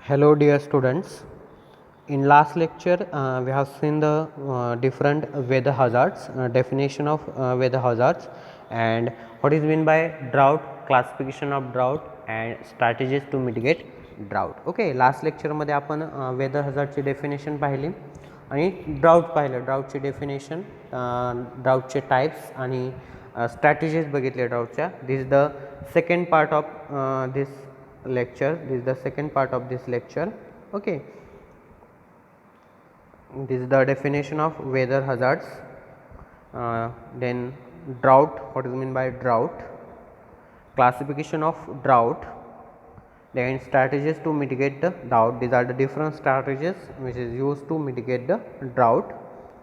Hello dear students. In last lecture we have seen the different weather hazards, definition of weather hazards, and what is meant by drought, classification of drought and strategies to mitigate drought. Okay, last lecture मध्ये आपण weather hazard ची definition पाहिली आणि drought पाहिलं, drought ची definition, drought चे types आणि strategies बघितले drought च्या. This is the second part of this lecture. This is the second part of this lecture. Okay, this is the definition of weather hazards. Then drought, what is meant by drought, classification of drought, then strategies to mitigate the drought. These are the different strategies which is used to mitigate the drought.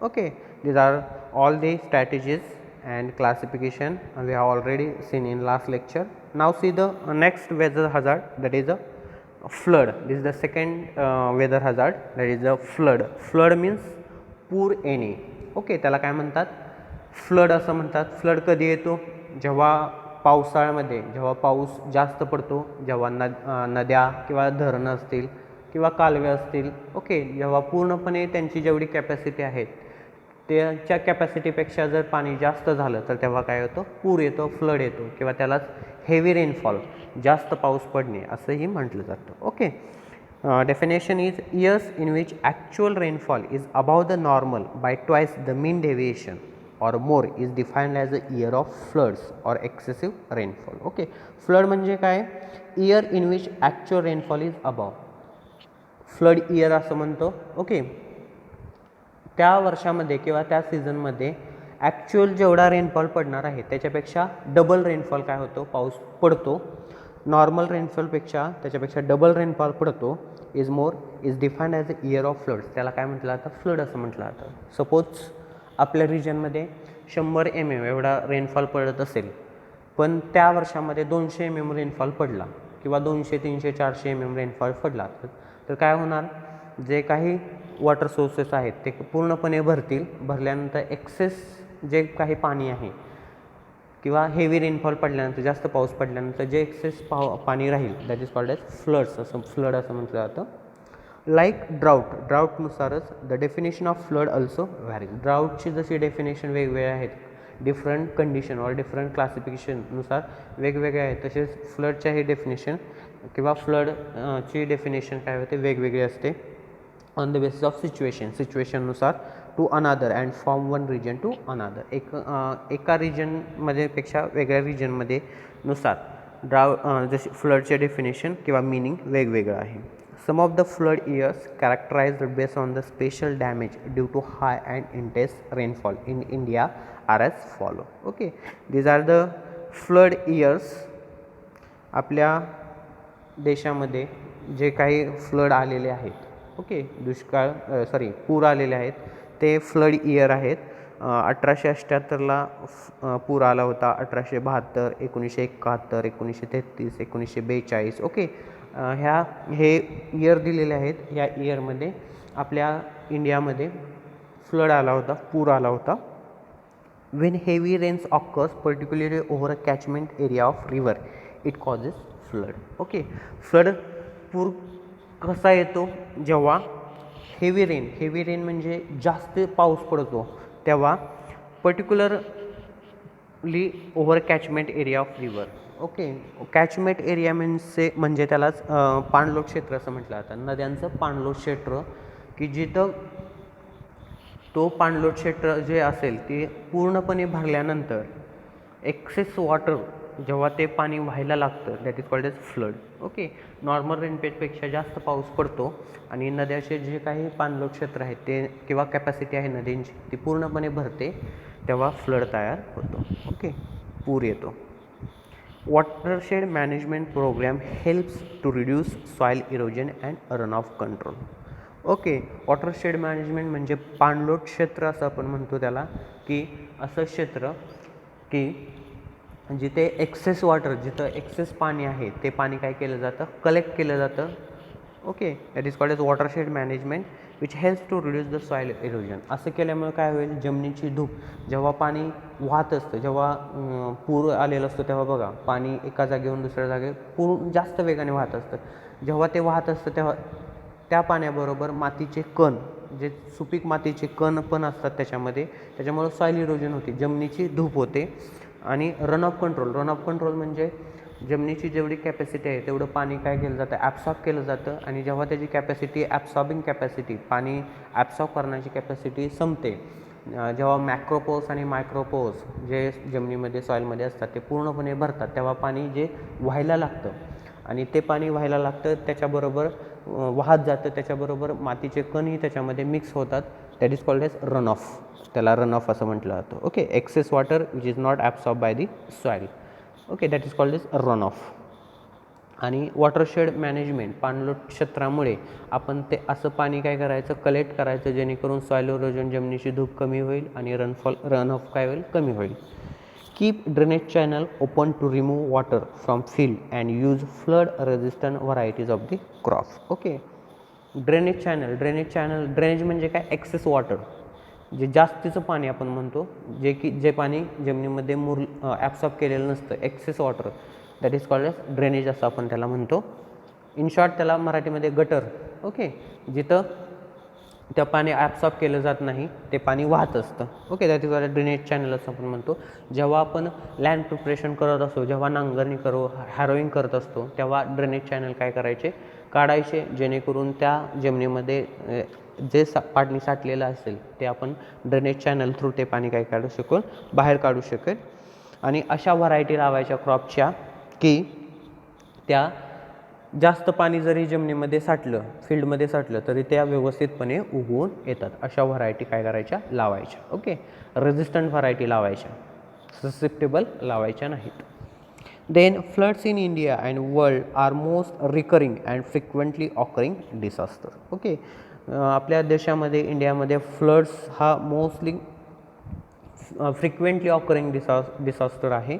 Okay, these are all the strategies and classification we have already seen in last lecture. Now see the next weather hazard, that is a flood. This is the second weather hazard, that is a flood. Flood means पूर येणे. Okay, त्याला काय म्हणतात, flood असं म्हणतात. Flood कधी येतो, जेव्हा पावसाळ्यामध्ये, जेव्हा पाऊस जास्त पडतो, जेव्हा नद्या किंवा धरणं असतील किंवा कालवे असतील, ओके, जेव्हा पूर्णपणे त्यांची जेवढी कॅपॅसिटी आहे त्याच्या कॅपॅसिटीपेक्षा जर पाणी जास्त झालं तर तेव्हा काय होतं, पूर येतो, फ्लड येतो, किंवा त्यालाच हेवी रेनफॉल, जास्त पाऊस पडणे असंही म्हटलं जातं. Okay, definition is years in which actual rainfall is above the normal by twice the mean deviation or more is defined as a year of floods or excessive rainfall. Okay, flood म्हणजे काय, year in which actual rainfall is above, flood year असं म्हणतो. Okay, त्या वर्षामध्ये किंवा त्या सीझनमध्ये actual जेवढा रेनफॉल पडणार आहे त्याच्यापेक्षा डबल रेनफॉल काय होतो, पाऊस पडतो. नॉर्मल रेनफॉलपेक्षा त्याच्यापेक्षा डबल रेनफॉल पडतो. Is more is defined as a year of floods. त्याला काय म्हटलं जातं, फ्लड असं म्हटलं जातं. सपोज आपल्या रिजनमध्ये 100 mm एवढा रेनफॉल पडत असेल, पण त्या वर्षामध्ये 200 mm रेनफॉल पडला किंवा 200, 300, 400 mm रेनफॉल पडला तर काय होणार, जे काही वॉटर सोर्सेस आहेत ते पूर्णपणे भरतील. भरल्यानंतर एक्सेस जे काही पाणी आहे किंवा हेवी रेनफॉल पडल्यानंतर, जास्त पाऊस पडल्यानंतर जे एक्सेस पाणी राहील that is called as floods, असं फ्लड असं म्हटलं जातं. लाईक ड्राऊट, ड्राऊटनुसारच the definition of flood also varies. ड्राऊटची जशी डेफिनेशन वेगवेगळे आहेत, डिफरंट कंडिशन और डिफरंट क्लासिफिकेशननुसार वेगवेगळे आहेत, तसेच फ्लडच्याही डेफिनेशन किंवा फ्लडची डेफिनेशन काय होते, वेगवेगळी असते. ऑन द बेसिस ऑफ सिच्युएशननुसार to another and from one region to another, एका रिजनमध्ये पेक्षा वेगळ्या रिजनमध्ये नुसार जशी फ्लडचे डेफिनेशन किंवा मिनिंग वेगवेगळं आहे. Some of the flood years characterized based on the special damage due to high and intense rainfall in India are as follow. Okay, these are the flood years. आपल्या देशामध्ये जे काही फ्लड आलेले आहेत, okay, पूर आलेले आहेत ते फ्लड इयर आहेत. 1878ला पूर आला होता, 1872, 1971, 1933, 1942. ओके, हे इयर दिलेले आहेत. या इयरमध्ये आपल्या इंडियामध्ये फ्लड आला होता, पूर आला होता. When heavy rains occurs particularly over a catchment area of river it causes flood. Okay, flood पूर कसा येतो, जेव्हा हेवी रेन म्हणजे जास्त पाऊस पडतो तेव्हा particularly over catchment area of river. Okay, catchment area म्हणजे त्यालाच पाणलोट क्षेत्र असं म्हटलं जातं. नद्यांचं पाणलोट क्षेत्र, की जिथं तो पाणलोट क्षेत्र जे असेल ते पूर्णपणे भरल्यानंतर एक्सेस वॉटर जेव्हा ते पाणी व्हायला लागतं that is called as flood. Okay, normal रेनपेक्षा जास्त पाऊस पडतो आणि नद्याचे जे काही पाणलोट क्षेत्र आहेत ते किंवा कॅपॅसिटी आहे नद्यांची ती पूर्णपणे भरते, तेव्हा फ्लड तयार होतो. ओके, पूर येतो. Watershed management programme helps to reduce soil erosion and run off control. Okay, watershed management म्हणजे पाणलोट क्षेत्र असं आपण म्हणतो त्याला, की असं क्षेत्र की जिथे एक्सेस वॉटर, जिथं एक्सेस पाणी आहे ते पाणी काय केलं जातं, कलेक्ट केलं जातं. Okay, that is called as watershed management which helps to reduce the soil erosion. असं केल्यामुळे काय होईल, जमिनीची धूप, जेव्हा पाणी वाहत असतं, जेव्हा पूर आलेलं असतं तेव्हा बघा पाणी एका जागेवरून दुसऱ्या जागेवर जास्त वेगाने वाहत असतं. जेव्हा ते वाहत असतं तेव्हा त्या पाण्याबरोबर मातीचे कण, जे सुपीक मातीचे कण पण असतात त्याच्यामध्ये, त्याच्यामुळं सॉईल इरोजन होते, जमिनीची धूप होते. आणि रन ऑफ कंट्रोल म्हणजे जमिनीची जेवढी कॅपॅसिटी आहे तेवढं पाणी काय केलं जातं, ॲब्सॉर्ब केलं जातं. आणि जेव्हा त्याची कॅपॅसिटी, ॲब्सॉर्बिंग कॅपॅसिटी, पाणी ॲब्सॉर्ब करण्याची कॅपॅसिटी संपते, जेव्हा मॅक्रोपोर्स आणि मायक्रोपोर्स जे जमिनीमध्ये सॉईलमध्ये असतात ते पूर्णपणे भरतात, तेव्हा पाणी जे व्हायला लागतं, आणि ते पाणी व्हायला लागतं त्याच्याबरोबर वाहत जातं, त्याच्याबरोबर मातीचे कणही त्याच्यामध्ये मिक्स होतात. That is called as run off. त्याला रन ऑफ असं म्हटलं जातं. Okay, excess water which is not absorb by the soil. Okay, that is called as run off. आणि वॉटरशेड मॅनेजमेंट, पाणलोट क्षेत्रामुळे आपण ते असं पाणी काय करायचं, कलेक्ट करायचं, जेणेकरून सॉईल इरोजन, जमिनीची धूप कमी होईल आणि रन ऑफ काय होईल, कमी होईल. Keep drainage channel open to remove water from field and use flood resistant varieties of the crops. Okay, drainage drainage म्हणजे काय, एक्सेस वॉटर, जे जास्तीचं पाणी आपण म्हणतो, जे पाणी जमिनीमध्ये ॲब्सॉर्ब केलेलं नसतं, excess water, that is called as drainage असं आपण त्याला म्हणतो. इन शॉर्ट त्याला मराठीमध्ये गटर. ओके, जिथं त्या पाणी ॲब्सॉर्ब केलं जात नाही, ते पाणी वाहत असतं. Okay, that is called drainage channel असं आपण म्हणतो. जेव्हा आपण लँड प्रिपरेशन करत असतो, जेव्हा नांगरणी हॅरोईंग करत असतो, तेव्हा ड्रेनेज चॅनल काय करायचे, काढायचे, जेणेकरून त्या जमिनीमध्ये जे पाणी साठलेलं असेल ते आपण ड्रेनेज चॅनल थ्रू ते पाणी काय काढू शकून बाहेर काढू शकेल. आणि अशा व्हरायटी लावायच्या क्रॉपच्या की त्या जास्त पाणी जरी जमिनीमध्ये साठलं, फील्डमध्ये साठलं, तरी त्या व्यवस्थितपणे उगवून येतात. अशा व्हरायटी काय करायच्या, लावायच्या. ओके, रेझिस्टंट व्हरायटी लावायच्या, ससेप्टेबल लावायच्या नाहीत. Then floods in India and world are most recurring and frequently occurring disaster. Okay, आपल्या देशामध्ये, इंडियामध्ये फ्लड्स हा मोस्टली फ्रिक्वेंटली ऑकरिंग डिसास्टर आहे.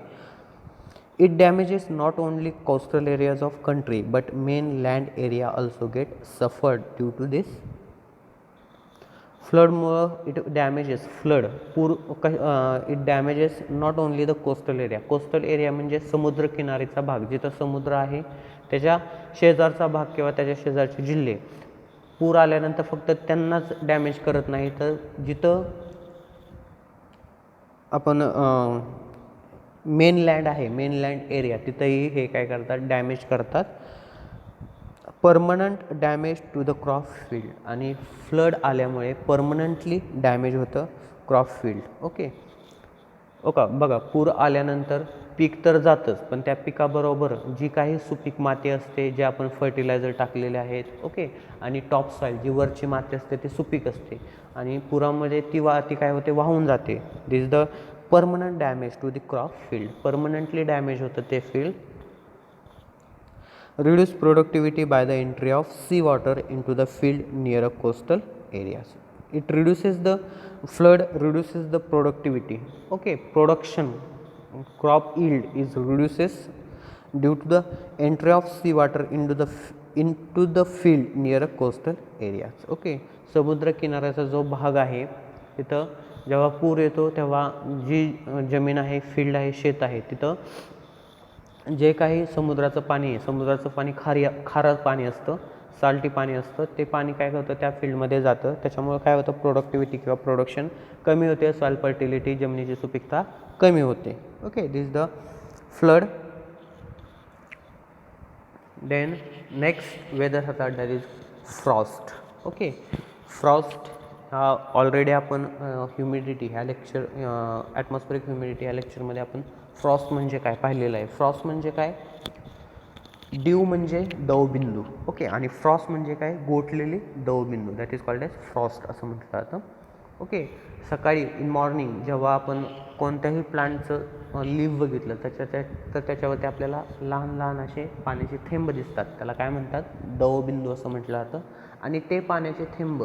It damages not only coastal areas of country but mainland area also get suffered due to this. फ्लडमुळं it damages, it damages not only the coastal area. Coastal area म्हणजे समुद्रकिनारीचा भाग, जिथं समुद्र आहे त्याच्या शेजारचा भाग किंवा त्याच्या शेजारचे जिल्हे. पूर आल्यानंतर फक्त त्यांनाच डॅमेज करत नाही, तर जिथं आपण मेनलँड आहे, मेनलँड एरिया, तिथंही हे काय करतात, डॅमेज करतात. Permanent damage to the crop field, आणि फ्लड आल्यामुळे परमनंटली डॅमेज होतं क्रॉप फील्ड. ओके, बघा, पूर आल्यानंतर पीक तर जातंच, पण त्या पिकाबरोबर जी काही सुपीक माती असते, जे आपण फर्टिलायझर टाकलेले आहेत, ओके, आणि टॉप सॉईल, जी वरची माती असते ती सुपीक असते, आणि पुरामध्ये ती काय होते, वाहून जाते. This the permanent damage to the crop field, permanently damage होतं ते field. Reduce productivity by the entry of sea water in to the field near a coastal areas. It reduces the flood, reduces the productivity. Okay, production, crop yield is reduces due to the entry of sea water into the field near a coastal areas. Okay, समुद्र किनाऱ्याचा जो भाग आहे तिथं जेव्हा पूर येतो तेव्हा जी जमीन आहे, फील्ड आहे, शेत आहे, तिथं जे काही समुद्राचं पाणी खारं पाणी असतं, साल्टी पाणी असतं, ते पाणी काय होतं, त्या फील्डमध्ये जातं. त्याच्यामुळे काय होतं, प्रोडक्टिव्हिटी किंवा प्रोडक्शन कमी होते, सॉईल फर्टिलिटी, जमिनीची सुपीकता कमी होते. Okay, this the flood. Then next weather hazard, that is frost. Okay, frost हा ऑलरेडी आपण ह्युमिडिटी ह्या लेक्चर, ॲटमॉस्फेरिक ह्युमिडिटी ह्या लेक्चरमध्ये आपण फ्रॉस्ट म्हणजे काय पाहिलेलं आहे. फ्रॉस्ट म्हणजे काय, ड्यू म्हणजे दवबिंदू. ओके, आणि फ्रॉस्ट म्हणजे काय, गोठलेली दवबिंदू, that is called as frost असं म्हटलं जातं. ओके, सकाळी इन मॉर्निंग जेव्हा आपण कोणत्याही प्लांटचं लीफ बघितलं तर त्याच्यावरती आपल्याला लहान लहान असे पाण्याचे थेंब दिसतात, त्याला काय म्हणतात, दवबिंदू असं म्हटलं जातं. आणि ते पाण्याचे थेंब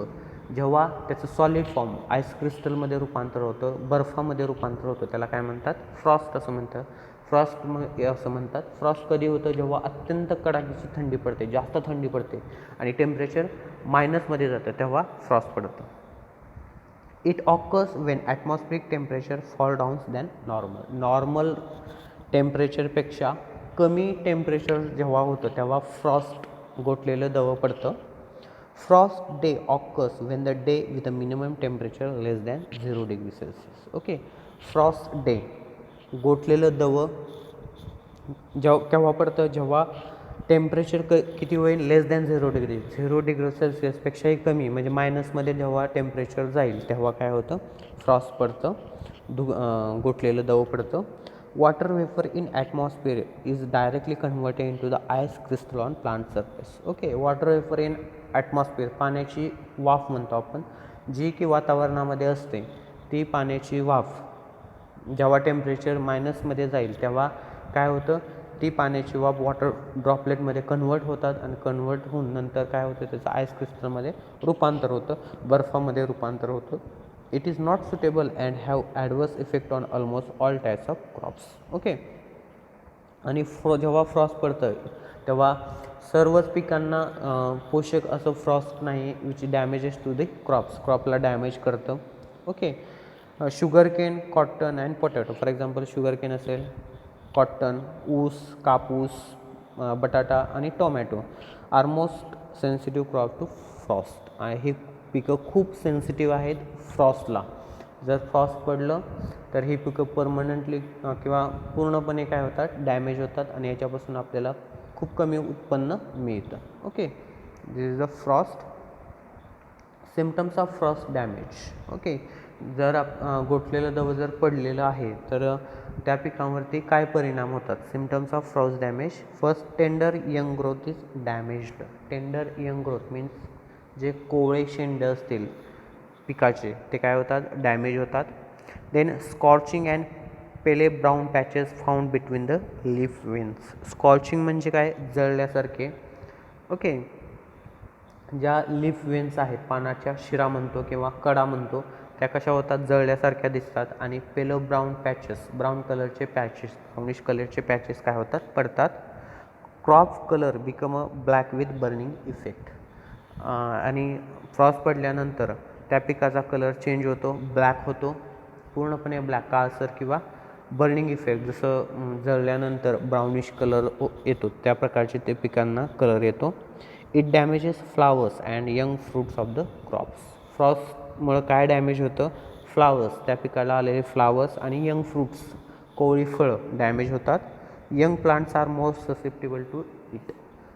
जेव्हा त्याचं सॉलिड फॉर्म आईस क्रिस्टलमध्ये रूपांतर होतं, बर्फामध्ये रूपांतर होतं, त्याला काय म्हणतात, फ्रॉस्ट असं म्हणतात. असं म्हणतात. फ्रॉस्ट कधी होतं, जेव्हा अत्यंत कडाकीची थंडी पडते, जास्त थंडी पडते आणि टेम्परेचर मायनसमध्ये जातं, तेव्हा फ्रॉस्ट पडतं. It occurs when atmospheric temperature fall downs than normal टेम्परेचरपेक्षा कमी टेम्परेचर जेव्हा होतं तेव्हा फ्रॉस्ट गोठलेलं दव पडतं. Frost day occurs when the day with a minimum temperature less than 0 degree Celsius. Okay, frost day गोठलेलं दव केव्हा पडतं, जेव्हा टेम्परेचर किती होईल, लेस दॅन 0 डिग्री, 0 डिग्री सेल्सिअसपेक्षाही कमी, म्हणजे मायनसमध्ये जेव्हा टेम्परेचर जाईल तेव्हा काय होतं, फ्रॉस्ट पडतं, गोठलेलं दव पडतं. Water vapour in atmosphere is directly converted in to the ice crystal on plant surface. Okay, water vapour in atmosphere, पाण्याची वाफ म्हणतो आपण, जी की वातावरणामध्ये असते, ती पाण्याची वाफ जेव्हा टेम्परेचर मायनसमध्ये जाईल तेव्हा काय होतं, ती पाण्याची वाफ वॉटर ड्रॉपलेटमध्ये कन्व्हर्ट होतात आणि कन्व्हर्ट होऊन नंतर काय होतं, त्याचं आयस क्रिस्टलमध्ये रूपांतर होतं, बर्फामध्ये रूपांतर होतं. It is not suitable and have adverse effect on almost all types of crops. Okay, आणि जेव्हा फ्रॉस्ट पडतं तेव्हा सर्वच पिकांना पोषक असं फ्रॉस्ट नाही, विच डॅमेजेस टू द क्रॉपला डॅमेज करतं. Okay, sugar cane, cotton and potato, for example sugar cane असेल, कॉटन, ऊस, कापूस, बटाटा आणि tomato are most sensitive crop to frost. ही पिकं खूप सेन्सिटिव्ह आहेत फ्रॉस्टला. जर फ्रॉस्ट पडलं तर ही पिकं परमनंटली किंवा पूर्णपणे काय होतात, डॅमेज होतात आणि याच्यापासून आपल्याला खूप कमी उत्पन्न मिळतं. Okay, this is the Frost. Symptoms of frost damage. Okay, जर गोठलेलं दव जर पडलेलं आहे तर त्या पिकांवरती काय परिणाम होतात. Symptoms of frost damage. First, tender young growth is damaged. Tender young growth means जे कोवळे शेंडे असतील पिकाचे ते काय होतात, डॅमेज होतात. Then scorching and pale brown patches found between the leaf veins. Scorching म्हणजे काय, जळल्यासारखे. ओके, ज्या लीफ वेन्स आहेत, पानाच्या शिरा म्हणतो किंवा कडा म्हणतो, त्या कशा होतात, जळल्यासारख्या दिसतात. आणि पेलो ब्राऊन पॅचेस, ब्राऊन कलरचे पॅचेस, ब्राउनिश कलरचे पॅचेस काय होतात, पडतात. Crop colour become a black with burning effect. आणि फ्रॉस्ट पडल्यानंतर त्या पिकाचा कलर चेंज होतो, ब्लॅक होतो, पूर्णपणे ब्लॅक, काळसर किंवा बर्निंग इफेक्ट, जसं जळल्यानंतर ब्राउनिश कलर येतो त्या प्रकारचे ते पिकांना कलर येतो. It damages flowers and young fruits of the crops. फ्रॉस्टमुळं काय डॅमेज होतं, फ्लावर्स, त्या पिकाला आलेले फ्लावर्स आणि यंग फ्रूट्स, कोवळी फळं डॅमेज होतात. Young plants are most susceptible to it.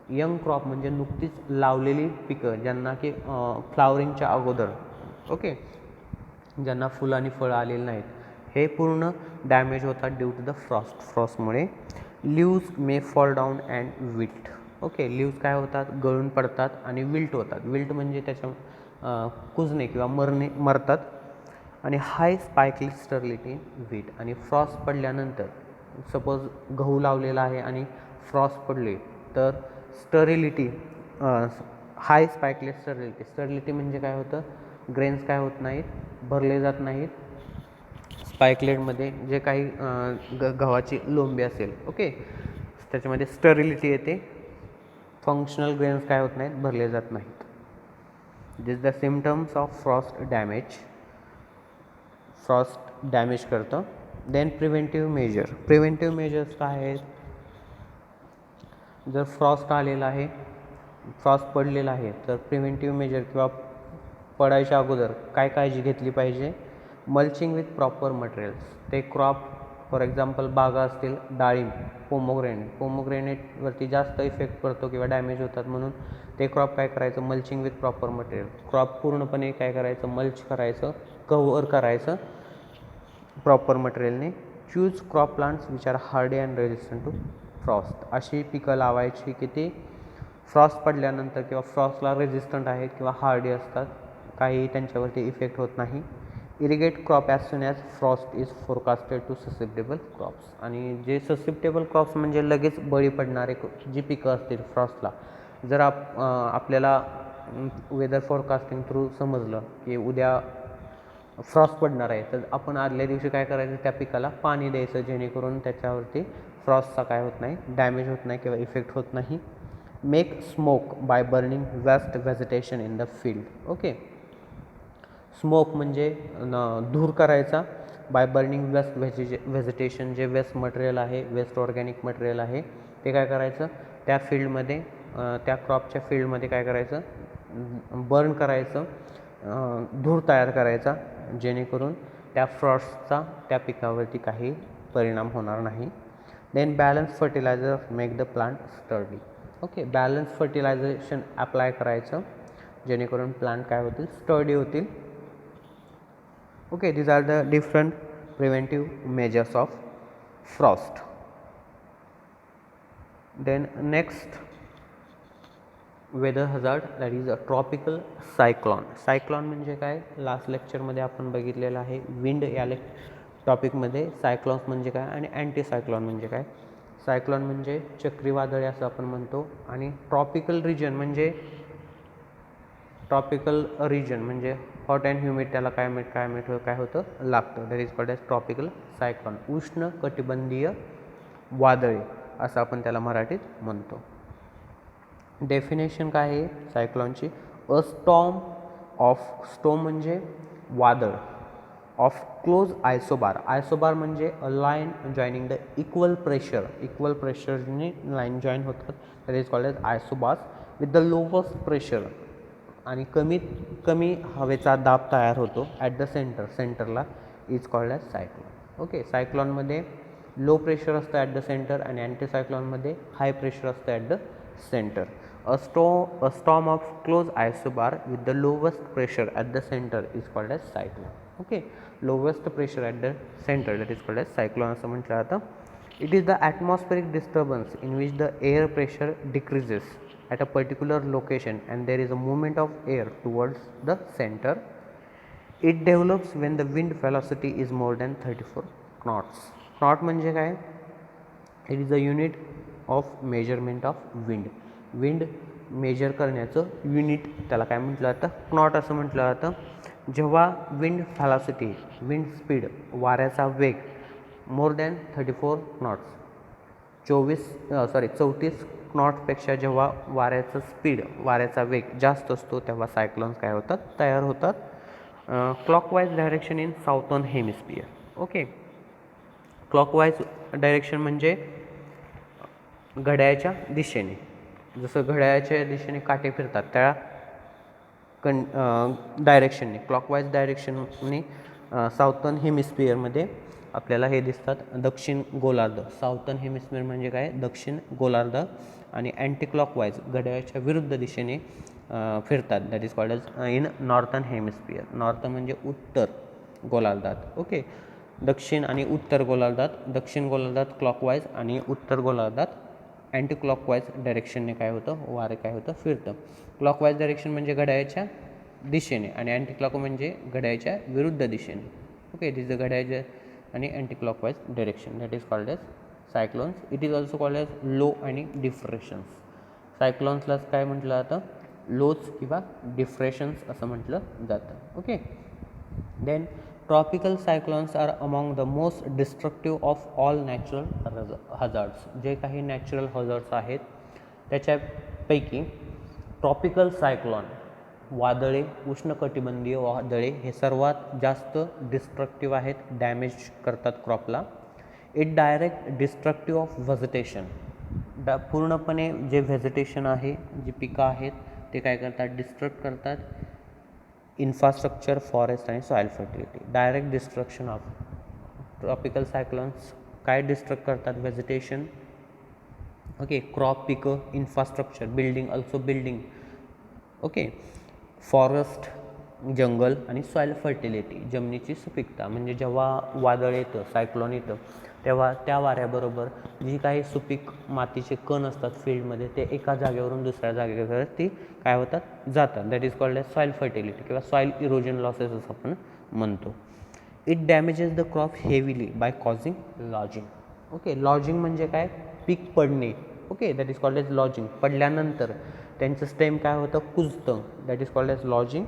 Young crop म्हणजे नुकतीच लावलेली पिकं, ज्यांना की फ्लावरिंगच्या अगोदर, ओके, ज्यांना फुलं आणि फळं आलेली नाहीत, हे पूर्ण डॅमेज होतात ड्यू टू द फ्रॉस्टमुळे. Leaves may fall down and wilt. Okay, leaves काय होतात, गळून पडतात आणि विल्ट होतात. विल्ट म्हणजे त्याच्या कुजणे किंवा मरतात. आणि हाय स्पायकली स्टर्लिटी वीट. आणि फ्रॉस्ट पडल्यानंतर सपोज गहू लावलेला आहे आणि फ्रॉस्ट पडले तर स्टरिलिटी, हाय स्पायकली स्टरिलिटी म्हणजे काय होतं, ग्रेन्स काय होत नाहीत, भरले जात नाहीत. स्पायकलेटमध्ये जे काही गव्हाची लोंबी असेल, ओके, त्याच्यामध्ये स्टरिलिटी येते, फंक्शनल ग्रेन्स काय होत नाहीत, भरले जात नाहीत. This the symptoms of frost damage. Frost damage करतं. Then preventive measure. Preventive measures काय आहेत, जर फ्रॉस्ट आलेला आहे, फ्रॉस्ट पडलेला आहे, तर प्रिव्हेंटिव्ह मेजर किंवा पडायच्या अगोदर काय काळजी घेतली पाहिजे. Mulching with proper materials. ते क्रॉप, फॉर एक्झाम्पल बागा असतील, डाळिंब, पोमोग्रेनेटवरती जास्त इफेक्ट पडतो किंवा डॅमेज होतात, म्हणून ते क्रॉप काय करायचं, mulching with proper material, crop पूर्णपणे काय करायचं, मल्च करायचं, कव्हर करायचं प्रॉपर मटेरियलने. Choose crop plants which are hardy and resistant to frost. अशी पिकं लावायची की ती फ्रॉस्ट पडल्यानंतर किंवा फ्रॉस्टला रेजिस्टंट आहेत किंवा हार्डी असतात, काही त्यांच्यावरती इफेक्ट होत नाही. Irrigate crop as soon as frost is forecasted to susceptible crops. आणि जे ससेप्टेबल क्रॉप्स म्हणजे लगेच बळी पडणारे जी पिकं असतील फ्रॉस्टला, जर आपल्याला वेदर फोरकास्टिंग थ्रू समजलं की उद्या फ्रॉस्ट पडणार आहे, तर आपण आदल्या दिवशी काय करायचं, त्या पिकाला पाणी द्यायचं, जेणेकरून त्याच्यावरती फ्रॉस्टचा काय होत नाही, डॅमेज होत नाही किंवा इफेक्ट होत नाही. Make smoke by burning waste vegetation in the field. Okay, smoke म्हणजे धूर करायचा, बाय बर्निंग वेस्ट व्हेजिटेशन, जे वेस्ट मटेरियल आहे, वेस्ट ऑर्गॅनिक मटेरियल आहे, ते काय करायचं, त्या फील्डमध्ये त्या क्रॉपच्या फील्डमध्ये काय करायचं, बर्न करायचं, धूर तयार करायचा, जेणेकरून त्या फ्रॉस्टचा त्या पिकावरती काही परिणाम होणार नाही. Then balance fertiliser make the plant sturdy. Okay, balance fertilisation apply करायचं, जेणेकरून प्लांट काय होतील, स्टर्डी होतील. Okay, these are the different preventive measures of frost. Then next weather hazard, that is a tropical cyclone. Cyclone म्हणजे काय, last लेक्चरमध्ये आपण बघितलेलं आहे. विंड या टॉपिकमध्ये सायक्लॉन्स म्हणजे काय आणि अँटी सायक्लॉन म्हणजे काय. सायक्लॉन म्हणजे चक्रीवादळे असं आपण म्हणतो, आणि ट्रॉपिकल रिजन म्हणजे हॉट अँड ह्युमिड त्याला काय होतं, लागतं. That is called as tropical cyclone. उष्ण कटिबंधीय वादळे असं आपण त्याला मराठीत म्हणतो. डेफिनेशन काय आहे सायक्लॉनची, अ स्टॉर्म म्हणजे वादळ, ऑफ क्लोज आयसोबार म्हणजे a line joining the equal प्रेशरने लाईन जॉईन होतात. That is called as isobar with the lowest pressure, आणि कमीत कमी हवेचा दाब तयार होतो ॲट द सेंटरला, is called as cyclone. Okay, सायक्लॉनमध्ये लो प्रेशर असतं ॲट द सेंटर, आणि अँटी सायक्लॉनमध्ये हाय प्रेशर असतं at the centre. A storm of close isobar with the lowest pressure at the centre is called as cyclone. Okay, lowest pressure at the centre that is called as cyclone असं म्हटलं जातं. It is the atmospheric disturbance in which the air pressure decreases at a particular location and there is a movement of air towards the center. It develops when the wind velocity is more than 34 knots. Knot म्हणजे काय, it is a unit of measurement of wind measure करण्याचं unit त्याला काय म्हटलं जातं, knot असं म्हटलं जातं. जेव्हा विंड स्पीड वाऱ्याचा वेग मोर दॅन 34 नॉट्स 34 नॉटपेक्षा जेव्हा वाऱ्याचा वेग जास्त असतो तेव्हा सायक्लॉन्स काय होतात, तयार होतात. Clockwise direction in Southern hemisphere. Okay, clockwise direction म्हणजे घड्याळाच्या दिशेने, जसं घड्याळाच्या दिशेने काटे फिरतात त्या डायरेक्शनने, क्लॉकवाईज डायरेक्शनने साऊथर्न हेमिस्फियरमध्ये आपल्याला हे दिसतात, दक्षिण गोलार्ध. साऊथर्न हेमिस्फियर म्हणजे काय, दक्षिण गोलार्ध, आणि अँटी क्लॉकवाईज घड्याळाच्या विरुद्ध दिशेने फिरतात. That is called as in northern hemisphere. North म्हणजे उत्तर गोलार्धात. ओके, दक्षिण आणि उत्तर गोलार्धात, दक्षिण गोलार्धात क्लॉकवाईज आणि उत्तर गोलार्धात अँटी क्लॉकवाईज डायरेक्शनने काय होतं, वारे काय होतं, फिरतं. क्लॉकवाईज डायरेक्शन म्हणजे घड्याळाच्या दिशेने, आणि अँटी क्लॉक म्हणजे घड्याळाच्या विरुद्ध दिशेने. ओके, दिस द घड्याळाच्या आणि anti clockwise direction that is called as cyclones. It is also called as low आणि डिफ्रेशन्स. सायक्लॉन्सलाच काय म्हटलं जातं, लोज किंवा डिफ्रेशन्स असं म्हटलं जातं. Okay, then tropical cyclones are among the most destructive of all natural hazards. जे काही नॅचरल हजार्ड्स आहेत त्याच्यापैकी ट्रॉपिकल सायक्लॉन वादळे, उष्णकटिबंधीय वादळे हे सर्वात जास्त डिस्ट्रक्टिव्ह आहेत, डॅमेज करतात क्रॉपला. It direct destructive of vegetation. पूर्णपणे जे व्हेजिटेशन आहे, जी पिकं आहेत ते काय करतात, डिस्ट्रक्ट करतात. इन्फ्रास्ट्रक्चर, फॉरेस्ट आणि soil fertility. Direct destruction of tropical cyclones काय डिस्ट्रक्ट करतात, व्हेजिटेशन. ओके, क्रॉप पिकं, इन्फ्रास्ट्रक्चर, बिल्डिंग. ओके, फॉरेस्ट, जंगल, आणि सॉईल फर्टिलिटी, जमिनीची सुपीकता. म्हणजे जेव्हा वादळ येतं, सायक्लॉन येतं, तेव्हा त्या वाऱ्याबरोबर जी काही सुपीक मातीचे कण असतात फील्डमध्ये ते एका जागेवरून दुसऱ्या जागेवर ती काय होतात, जातात. That is called as soil fertility किंवा सॉईल इरोजन लॉसेस असं आपण म्हणतो. It damages the crop heavily by causing lodging. Okay, lodging म्हणजे काय, पीक पडणे. Okay, that is called as lodging. पडल्यानंतर त्यांचं स्टेम काय होतं, कुजतं. That is called as lodging.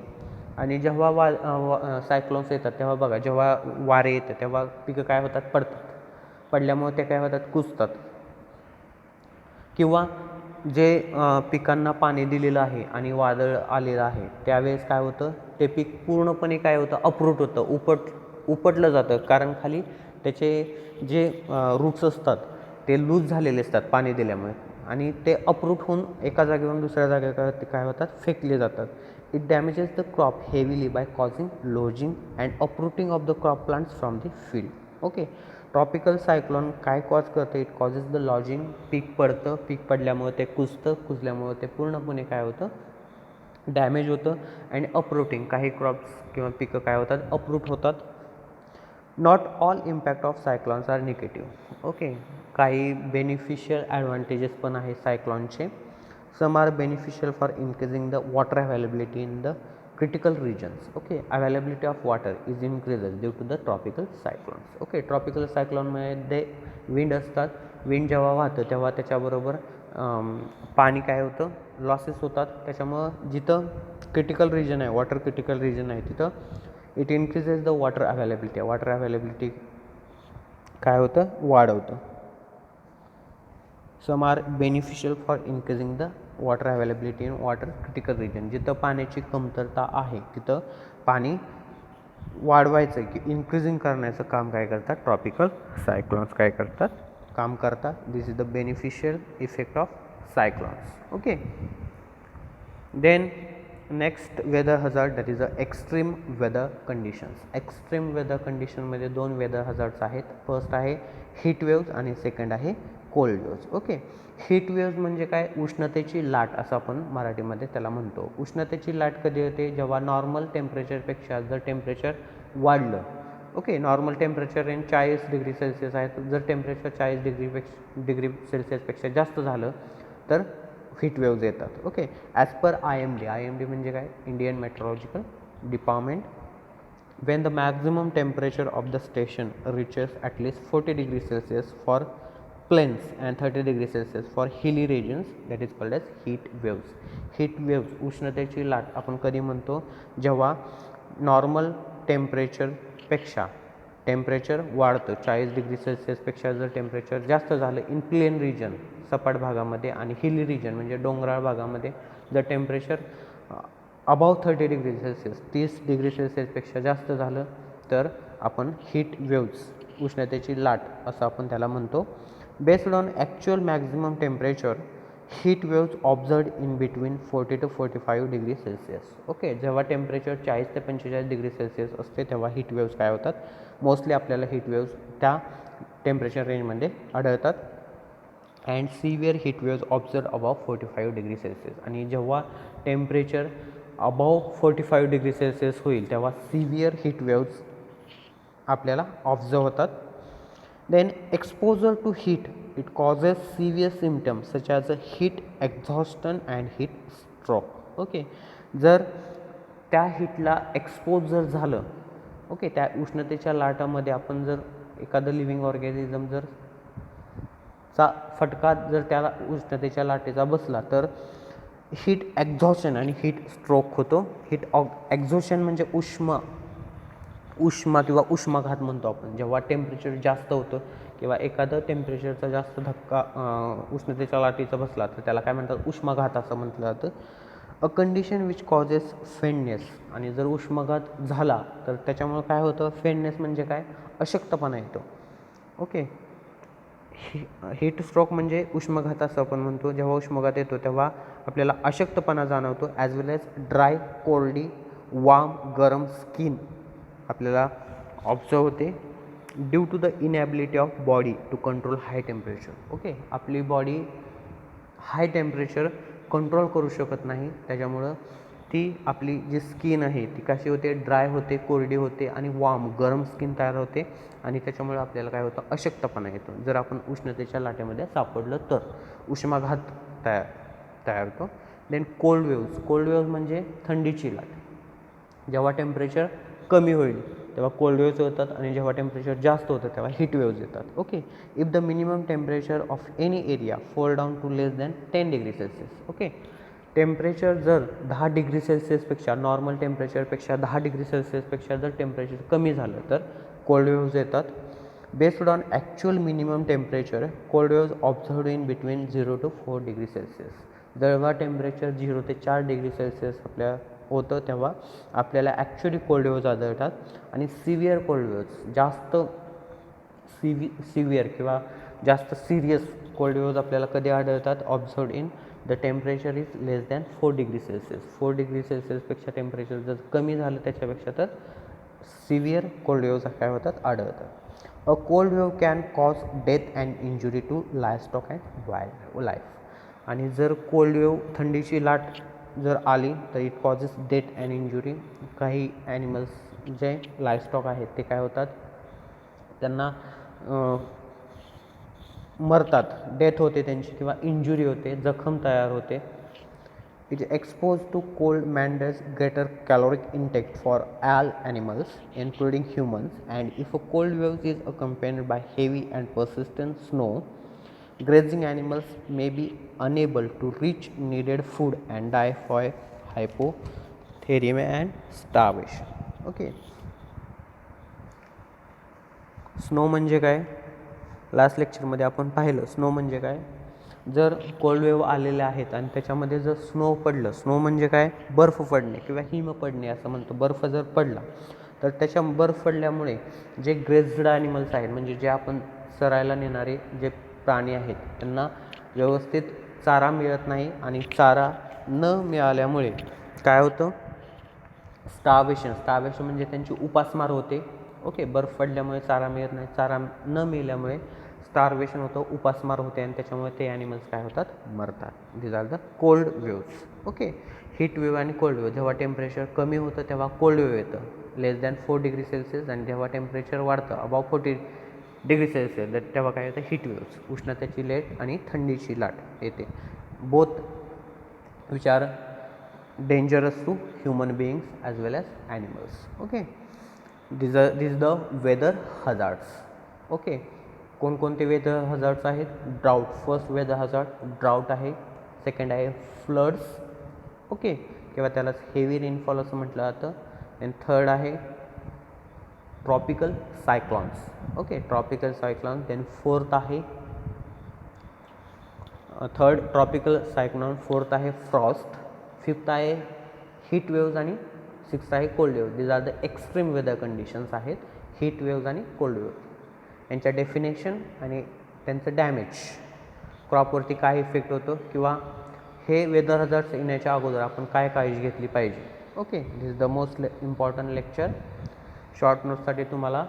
आणि जेव्हा सायक्लॉन्स येतात तेव्हा बघा, जेव्हा वारे येतं तेव्हा पिकं काय होतात, पडल्यामुळे ते काय होतात, कुजतात. किंवा जे पिकांना पाणी दिलेलं आहे आणि वादळ आलेलं आहे त्यावेळेस काय होतं, ते पीक पूर्णपणे काय होतं, अप्रूट होतं, उपटलं जातं. कारण खाली त्याचे जे रूट्स असतात ते लूज झालेले असतात पाणी दिल्यामुळे. आणि ते अप्रूट होऊन एका जागेवरून दुसऱ्या जागेवर काय होतात, फेकले जातात. It damages the crop heavily by causing lodging and uprooting of the crop plants from the field. Okay. Tropical cyclone काय कॉज करतं, इट कॉजेस द लॉजिंग, पीक पडतं, पीक पडल्यामुळे ते कुजतं, कुजल्यामुळे ते पूर्णपणे काय होतं, डॅमेज होतं. अँड अप्रूटिंग, काही क्रॉप्स किंवा पिकं काय होतात, अप्रूट होतात. Not all impact of cyclones are negative. Okay. काही बेनिफिशियल ॲडव्हान्टेजेस पण आहे सायक्लॉनचे. Some are beneficial for increasing the water availability in the critical regions. Okay, availability of water is increases due to the tropical cyclones. Okay, tropical cyclone मध्ये wind असतात, wind जेव्हा वाहतं तेव्हा त्याच्याबरोबर पाणी काय होतं, लॉसेस होतात. त्याच्यामुळं जिथं क्रिटिकल रिजन आहे, वॉटर क्रिटिकल रिजन आहे, तिथं it increases the water availability. Water availability काय होतं, वाढवतं. Some are beneficial for increasing the water availability in water critical region. जिथं पाण्याची कमतरता आहे तिथं पाणी वाढवायचं की इन्क्रीजिंग करण्याचं काम काय करतात, ट्रॉपिकल सायक्लॉन्स काय करतात, काम करतात. This is the beneficial effect of cyclones. Okay. Then next weather hazard, that is a extreme weather conditions. Extreme weather कंडिशनमध्ये 2 वेदर हजार्ड्स आहेत. फर्स्ट आहे हीट वेव्ज आणि सेकंड आहे cold waves. Okay. Heat waves म्हणजे काय, उष्णतेची लाट असं आपण मराठीमध्ये त्याला म्हणतो. उष्णतेची लाट कधी होते, जेव्हा नॉर्मल टेम्परेचरपेक्षा जर टेम्परेचर वाढलं. Okay. Normal temperature 40 degree Celsius आहे, जर टेम्परेचर 40 डिग्री सेल्सिअसपेक्षा जास्त झालं तर हीट वेव्ज येतात. Okay. As per IMD, IMD म्हणजे काय, Indian meteorological department, when the maximum temperature of the station reaches at least 40 degrees Celsius for plains and 30 degrees Celsius for hilly regions, that is called as heat waves. Heat waves उष्णतेची लाट आपण कधी म्हणतो, जेव्हा normal टेम्परेचरपेक्षा temperature वाढतं, 40 degree सेल्सिअसपेक्षा जर temperature जास्त झालं इन प्लेन रिजन, सपाट भागामध्ये, आणि हिली रिजन म्हणजे डोंगराळ भागामध्ये जर temperature above 30 degree Celsius 30 degree सेल्सिअसपेक्षा जास्त झालं तर आपण हीट वेव्ज, उष्णतेची लाट असं आपण त्याला म्हणतो. Based on actual maximum temperature, heat waves ऑब्झर्ड in between 40 to 45 degree Celsius. Okay. जेव्हा टेम्परेचर 40 ते 45 डिग्री सेल्सिअस असते तेव्हा हीट वेव्ज काय होतात, मोस्टली आपल्याला हीट वेव्ज त्या टेम्परेचर रेंजमध्ये आढळतात. And severe heat waves observe above 45 degree Celsius. आणि जेव्हा टेम्परेचर अबाव 45 डिग्री सेल्सिअस होईल तेव्हा सिव्हिअर हीट वेव्ज आपल्याला ऑब्झर्व होतात. Then exposure to heat, it causes severe symptoms such as a heat exhaustion and heat stroke. Okay. जर त्या हीटला expose जर झालं, ओके, त्या उष्णतेच्या लाटामध्ये आपण जर एखादं लिव्हिंग ऑर्गॅनिझम जर चा फटका जर त्याला उष्णतेच्या लाटेचा बसला तर हीट एक्झॉशन आणि हीट स्ट्रोक होतो. हीट एक्झॉशन म्हणजे उष्मा किंवा उष्माघात म्हणतो आपण. जेव्हा टेम्परेचर जास्त होतं किंवा एखादं टेम्परेचरचा जास्त धक्का उष्णतेच्या लाटेचा बसला तर त्याला काय म्हणतात, उष्माघात असं म्हटलं जातं. अ कंडिशन विच कॉजेस फेंडनेस. आणि जर उष्माघात झाला तर त्याच्यामुळं काय होतं, फेंडनेस म्हणजे काय, अशक्तपणा येतो. ओके. हीट स्ट्रोक म्हणजे उष्माघात असं आपण म्हणतो. जेव्हा उष्माघात येतो तेव्हा आपल्याला अशक्तपणा जाणवतो. As well as dry, cold, warm, गरम स्किन आपल्याला ऑब्झर्व होते. Due to the inability of body to control high temperature. Okay. आपली बॉडी हाय टेम्परेचर कंट्रोल करू शकत नाही, त्याच्यामुळं ती आपली जी स्किन आहे ती कशी होते, ड्राय होते, कोरडी होते आणि वार्म, गरम स्किन तयार होते. आणि त्याच्यामुळे आपल्याला काय होतं, अशक्तपणा येतो. जर आपण उष्णतेच्या लाटेमध्ये सापडलं तर उष्माघात तयार होतो. Then cold waves. Cold waves म्हणजे थंडीची लाट. जेव्हा टेम्परेचर कमी होईल तेव्हा कोल्ड वेव्ज होतात आणि जेव्हा टेम्परेचर जास्त होतं तेव्हा हीट वेव्ज येतात. Okay. If the minimum temperature of any area fall down to less than 10 degree Celsius. Okay. Temperature जर 10 डिग्री सेल्सिअसपेक्षा, नॉर्मल टेम्परेचरपेक्षा 10 डिग्री सेल्सिअसपेक्षा जर टेम्परेचर कमी झालं तर कोल्ड वेव्ज येतात. Based on actual minimum temperature, cold waves observed in between 0 to 4 degree Celsius. जेव्हा टेम्परेचर 0 ते 4 डिग्री सेल्सिअस आपल्या होतं तेव्हा आपल्याला ॲक्च्युअली कोल्ड वेव्ज आढळतात. आणि सिव्हिअर कोल्ड वेव्ज, जास्त सिव्हिअर किंवा जास्त सिरियस कोल्ड वेव्ज आपल्याला कधी आढळतात? Observed in the temperature is less than 4 degree Celsius. 4 degree सेल्सिअसपेक्षा टेम्परेचर जर कमी झालं त्याच्यापेक्षा तर सिव्हिअर कोल्ड वेव्ज काय होतात? आढळतात. A cold wave can cause death and injury to livestock and wild life. आणि जर कोल्ड वेव्ह थंडीची लाट जर आली तर it causes death and injury. काही ॲनिमल्स जे लायस्टॉक आहेत ते काय होतात? त्यांना मरतात, डेथ होते त्यांची किंवा इंजुरी होते, जखम तयार होते. It is expose to cold mands greater caloric intake for all animals including humans. And if a cold wave is accompanied by heavy and persistent snow, grazing animals may be unable to reach needed food and die for hypothermia and starvation. Okay. Snow म्हणजे काय? Last लेक्चरमध्ये आपण पाहिलं snow म्हणजे काय. जर cold wave आलेले आहेत आणि त्याच्यामध्ये जर स्नो पडलं, स्नो म्हणजे काय? बर्फ पडणे किंवा हिम पडणे असं म्हणतो. बर्फ जर पडला तर त्याच्या बर्फ पडल्यामुळे जे ग्रेज्ड ॲनिमल्स आहेत, म्हणजे जे आपण चरायला नेणारे जे प्राणी आहेत, त्यांना व्यवस्थित चारा मिळत नाही आणि चारा न मिळाल्यामुळे काय होतं? स्टार्वेशन. स्टार्वेशन म्हणजे त्यांची उपासमार होते. ओके. बर्फ पडल्यामुळे चारा मिळत नाही, चारा न मिळाल्यामुळे स्टार्वेशन होतं, उपासमार होते आणि त्याच्यामुळे ते ॲनिमल्स काय होतात? मरतात. This are the cold waves. Okay. Heat wave आणि कोल्ड वेव्ह. जेव्हा टेम्परेचर कमी होतं तेव्हा कोल्ड वेव्ह येतं, लेस दॅन 4 डिग्री सेल्सिअस. आणि जेव्हा टेम्परेचर वाढतं अबाव 40 डिग्री सेल्सिअस तेव्हा काय येतं? Heat waves. उष्णतेची लाट आणि थंडीची लाट येते. Both which are dangerous to human beings as well as animals. Okay. This the weather hazards. Okay. कोणकोणते वेदर हजार्ड्स आहेत? Drought. First weather hazard drought आहे. सेकंड आहे फ्लड्स. ओके. किंवा त्यालाच हेवी रेनफॉल असं म्हटलं जातं. अँड थर्ड आहे tropical cyclones. Okay. Tropical cyclone. Then fourth आहे थर्ड ट्रॉपिकल सायक्लॉन. फोर्थ आहे फ्रॉस्ट. फिफ्थ आहे हीट वेव्ज आणि सिक्स्थ आहे cold wave. These are the extreme weather conditions आहेत, हीट वेव्ज आणि कोल्ड वेव्ह. यांच्या डेफिनेशन आणि त्यांचं डॅमेज, क्रॉपवरती काय इफेक्ट होतो किंवा हे वेदर हजार्ड्स येण्याच्या अगोदर आपण काय काळजी घेतली पाहिजे. Okay. This is the most important lecture. Short नोट्ससाठी तुम्हाला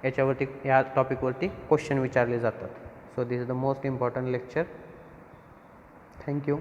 याच्यावरती या टॉपिकवरती क्वेश्चन विचारले जातात. So this is the most important lecture. Thank you.